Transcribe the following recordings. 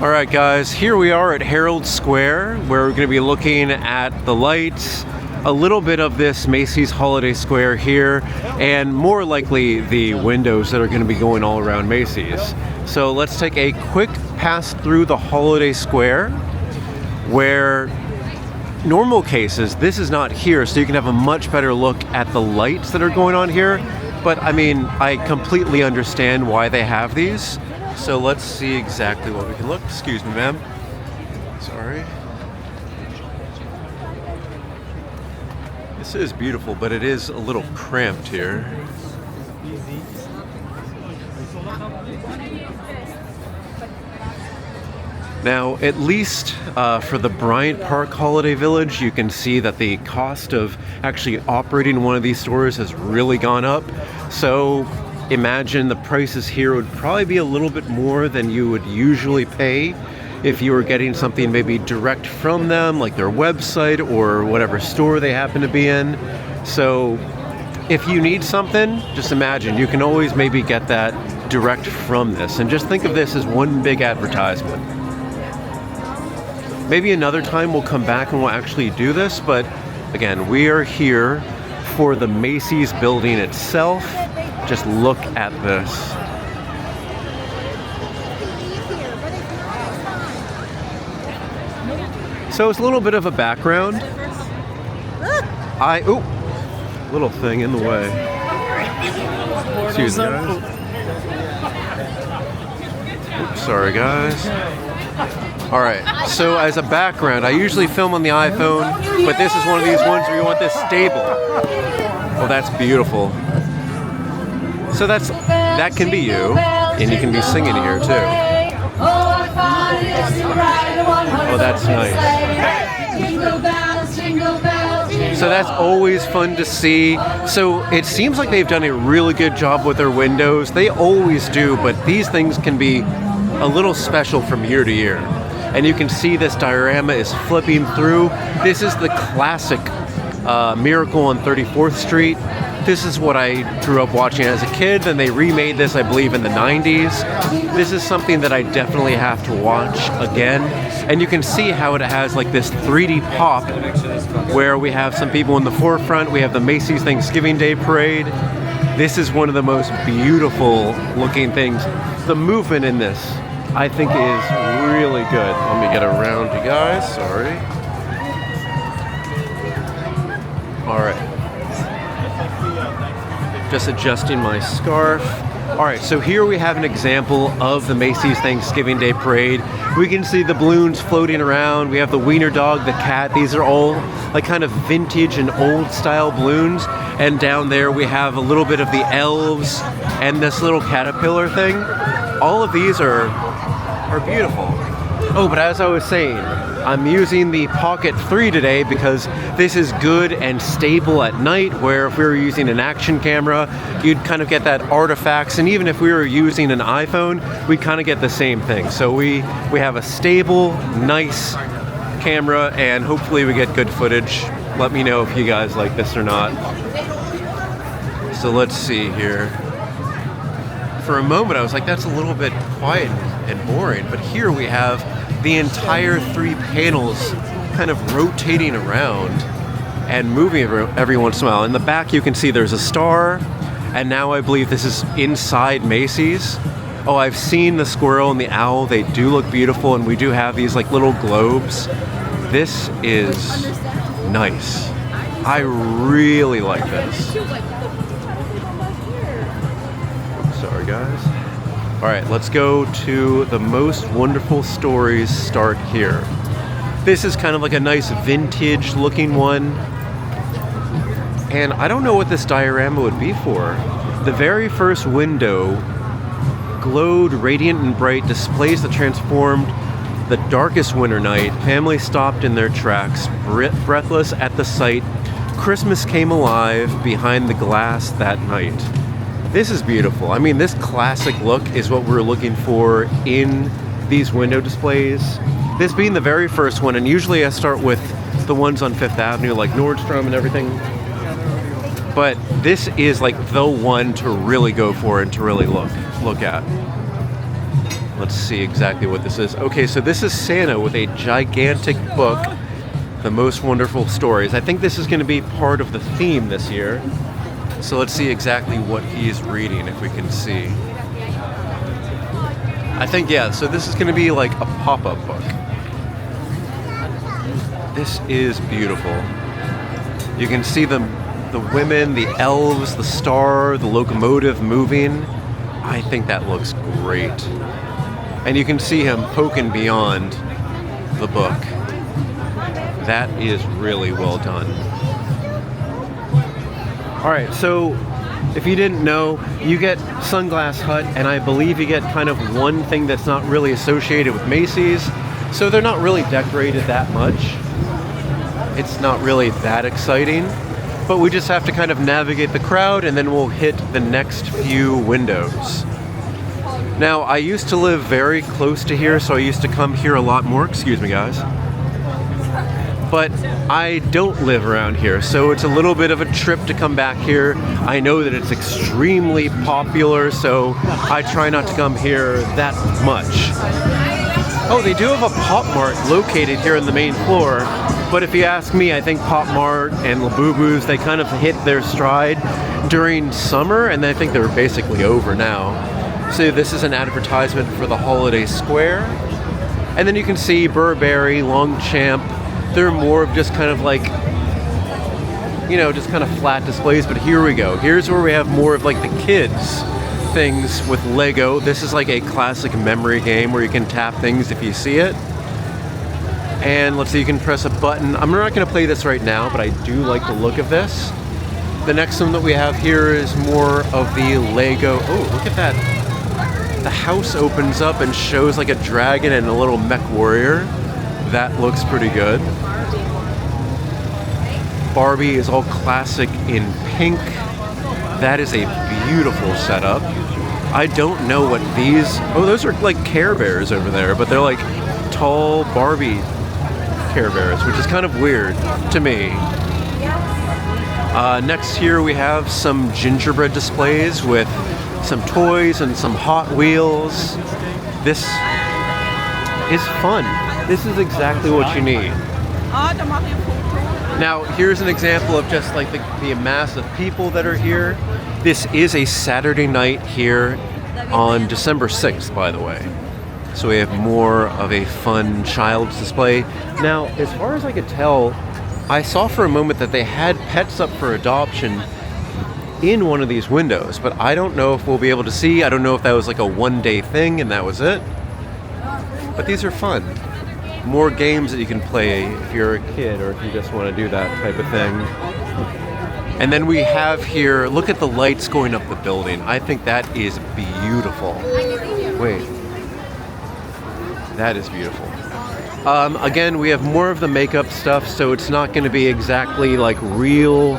All right, guys, here we are at Herald Square, where we're going to be looking at the lights, a little bit of this Macy's Holiday Square here, and more likely the windows that are going to be going all around Macy's. So let's take a quick pass through the Holiday Square, where normal cases, this is not here, so you can have a much better look at the lights that are going on here. But I mean, I completely understand why they have these. So let's see exactly what we can look. Excuse me, ma'am. Sorry. This is beautiful, but it is a little cramped here. Now, at least for the Bryant Park Holiday Village, you can see that the cost of actually operating one of these stores has really gone up. So imagine the prices here would probably be a little bit more than you would usually pay if you were getting something maybe direct from them, like their website or whatever store they happen to be in. So if you need something, just imagine you can always maybe get that direct from this. And just think of this as one big advertisement. Maybe another time we'll come back and we'll actually do this, but again, we are here for the Macy's building itself. Just look at this. So it's a little bit of a background. Little thing in the way. Excuse me, guys. Oops, sorry, guys. All right, so as a background, I usually film on the iPhone, but this is one of these ones where you want this stable. Oh, that's beautiful. So that can be you, and you can be singing here too. Oh, that's nice. So that's always fun to see. So it seems like they've done a really good job with their windows. They always do, but these things can be a little special from year to year. And you can see this diorama is flipping through. This is the classic Miracle on 34th Street. This is what I grew up watching as a kid. Then they remade this, I believe, in the 90s. This is something that I definitely have to watch again. And you can see how it has like this 3D pop where we have some people in the forefront. We have the Macy's Thanksgiving Day Parade. This is one of the most beautiful looking things. The movement in this, I think, is really good. Let me get around you guys, sorry. All right. Just adjusting my scarf. All right, so here we have an example of the Macy's Thanksgiving Day Parade. We can see the balloons floating around. We have the wiener dog, the cat. These are all like kind of vintage and old style balloons. And down there we have a little bit of the elves and this little caterpillar thing. All of these are beautiful. Oh, but as I was saying, I'm using the Pocket 3 today because this is good and stable at night, where if we were using an action camera, you'd kind of get that artifacts, and even if we were using an iPhone, we'd kind of get the same thing. So we have a stable, nice camera, and hopefully we get good footage. Let me know if you guys like this or not. So let's see here. For a moment, I was like, that's a little bit quiet and boring, but here we have the entire 3 panels kind of rotating around and moving every once in a while. In the back, you can see there's a star, and now I believe this is inside Macy's. Oh, I've seen the squirrel and the owl. They do look beautiful, and we do have these like little globes. This is nice. I really like this. Sorry, guys. All right, let's go to the Most Wonderful Stories start here. This is kind of like a nice vintage looking one. And I don't know what this diorama would be for. The very first window glowed radiant and bright, displays that transformed the darkest winter night. Families stopped in their tracks, breathless at the sight. Christmas came alive behind the glass that night. This is beautiful. I mean, this classic look is what we're looking for in these window displays. This being the very first one, and usually I start with the ones on Fifth Avenue, like Nordstrom and everything. But this is like the one to really go for and to really look at. Let's see exactly what this is. Okay, so this is Santa with a gigantic book, The Most Wonderful Stories. I think this is going to be part of the theme this year. So let's see exactly what he's reading, if we can see. I think, yeah, so this is going to be like a pop-up book. This is beautiful. You can see the women, the elves, the star, the locomotive moving. I think that looks great. And you can see him poking beyond the book. That is really well done. All right, so if you didn't know, you get Sunglass Hut, and I believe you get kind of one thing that's not really associated with Macy's. So they're not really decorated that much. It's not really that exciting, but we just have to kind of navigate the crowd, and then we'll hit the next few windows. Now, I used to live very close to here, so I used to come here a lot more. Excuse me, guys. But I don't live around here, so it's a little bit of a trip to come back here. I know that it's extremely popular, so I try not to come here that much. Oh, they do have a Pop Mart located here on the main floor, but if you ask me, I think Pop Mart and Labubu's, they kind of hit their stride during summer, and I think they're basically over now. So this is an advertisement for the Holiday Square. And then you can see Burberry, Longchamp. They're more of just kind of like, you know, just kind of flat displays, but here we go. Here's where we have more of like the kids things with Lego. This is like a classic memory game where you can tap things if you see it. And let's see, you can press a button. I'm not going to play this right now, but I do like the look of this. The next one that we have here is more of the Lego. Oh, look at that. The house opens up and shows like a dragon and a little mech warrior. That looks pretty good. Barbie is all classic in pink. That is a beautiful setup. I don't know what these... Oh, those are like Care Bears over there, but they're like tall Barbie Care Bears, which is kind of weird to me. Next here we have some gingerbread displays with some toys and some Hot Wheels. This is fun. This is exactly what you need. Now, here's an example of just like the mass of people that are here. This is a Saturday night here on December 6th, by the way. So we have more of a fun child's display. Now, as far as I could tell, I saw for a moment that they had pets up for adoption in one of these windows, but I don't know if we'll be able to see. I don't know if that was like a one-day thing and that was it. But these are fun. More games that you can play if you're a kid or if you just want to do that type of thing. And then we have here, look at the lights going up the building. I think that is beautiful. Wait. That is beautiful. Again, we have more of the makeup stuff, so it's not going to be exactly like real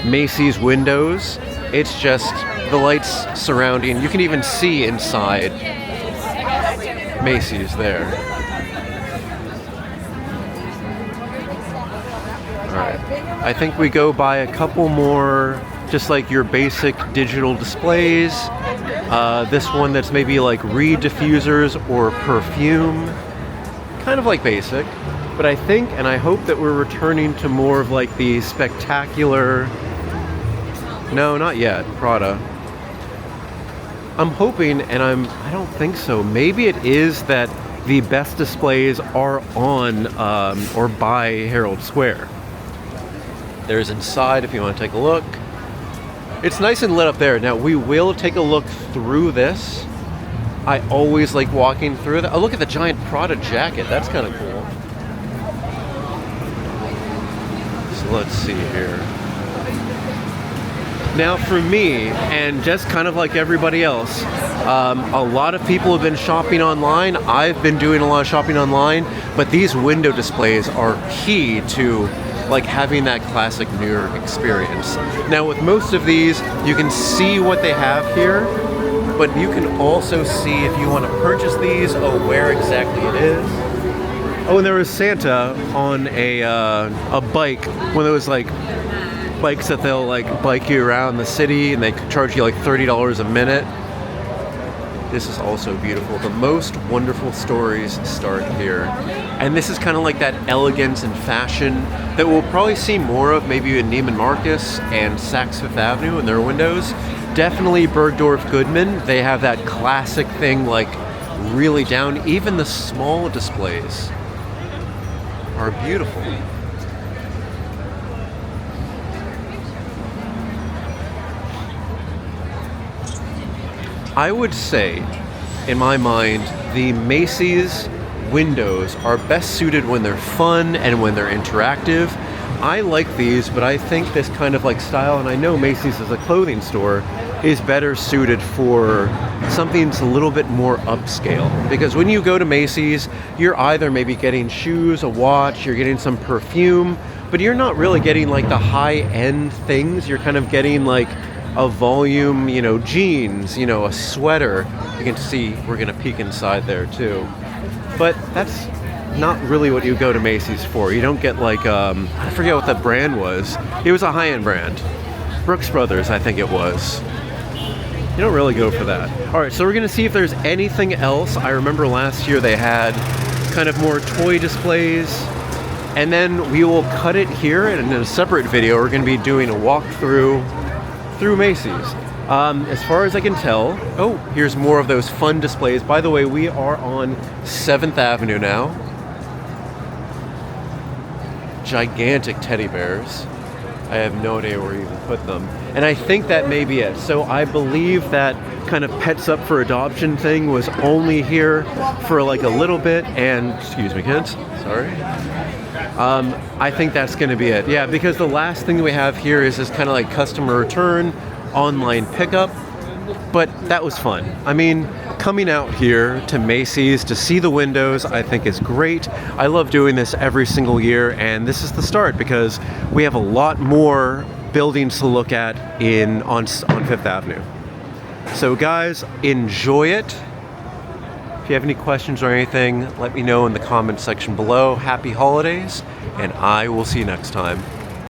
Macy's windows. It's just the lights surrounding. You can even see inside Macy's there. Alright, I think we go by a couple more, just like your basic digital displays. This one that's maybe like reed diffusers or perfume. Kind of like basic, but I think and I hope that we're returning to more of like the spectacular... No, not yet, Prada. I'm hoping, and I don't think so. Maybe it is that the best displays are on or by Herald Square. There's inside if you want to take a look. It's nice and lit up there. Now we will take a look through this. I always like walking through that. Oh, look at the giant Prada jacket. That's kind of cool. So let's see here. Now for me, and just kind of like everybody else, a lot of people have been shopping online. I've been doing a lot of shopping online, but these window displays are key to like having that classic New York experience. Now with most of these, you can see what they have here, but you can also see if you want to purchase these, where exactly it is. Oh, and there was Santa on a bike, one of those like bikes that they'll like bike you around the city and they charge you like $30 a minute. This is also beautiful. The most wonderful stories start here. And this is kind of like that elegance and fashion that we'll probably see more of maybe in Neiman Marcus and Saks Fifth Avenue in their windows. Definitely Bergdorf Goodman. They have that classic thing, like really down. Even the small displays are beautiful. I would say, in my mind, the Macy's windows are best suited when they're fun and when they're interactive. I like these, but I think this kind of like style, and I know Macy's as a clothing store, is better suited for something that's a little bit more upscale. Because when you go to Macy's, you're either maybe getting shoes, a watch, you're getting some perfume, but you're not really getting like the high-end things. You're kind of getting like a volume, you know, jeans, you know, a sweater. You can see we're gonna peek inside there too. But that's not really what you go to Macy's for. You don't get like, I forget what the brand was. It was a high-end brand. Brooks Brothers, I think it was. You don't really go for that. All right, so we're gonna see if there's anything else. I remember last year they had kind of more toy displays. And then we will cut it here, and in a separate video, we're gonna be doing a walkthrough through Macy's. As far as I can tell, oh, here's more of those fun displays. By the way, we are on 7th Avenue now. Gigantic teddy bears. I have no idea where you even put them. And I think that may be it. So I believe that kind of pets up for adoption thing was only here for like a little bit. And, excuse me kids, sorry. I think that's going to be it. Yeah, because the last thing we have here is this kind of like customer return, online pickup. But that was fun. I mean, coming out here to Macy's to see the windows, I think is great. I love doing this every single year, and this is the start because we have a lot more buildings to look at on Fifth Avenue. So guys, enjoy it. If you have any questions or anything, let me know in the comment section below. Happy holidays, and I will see you next time.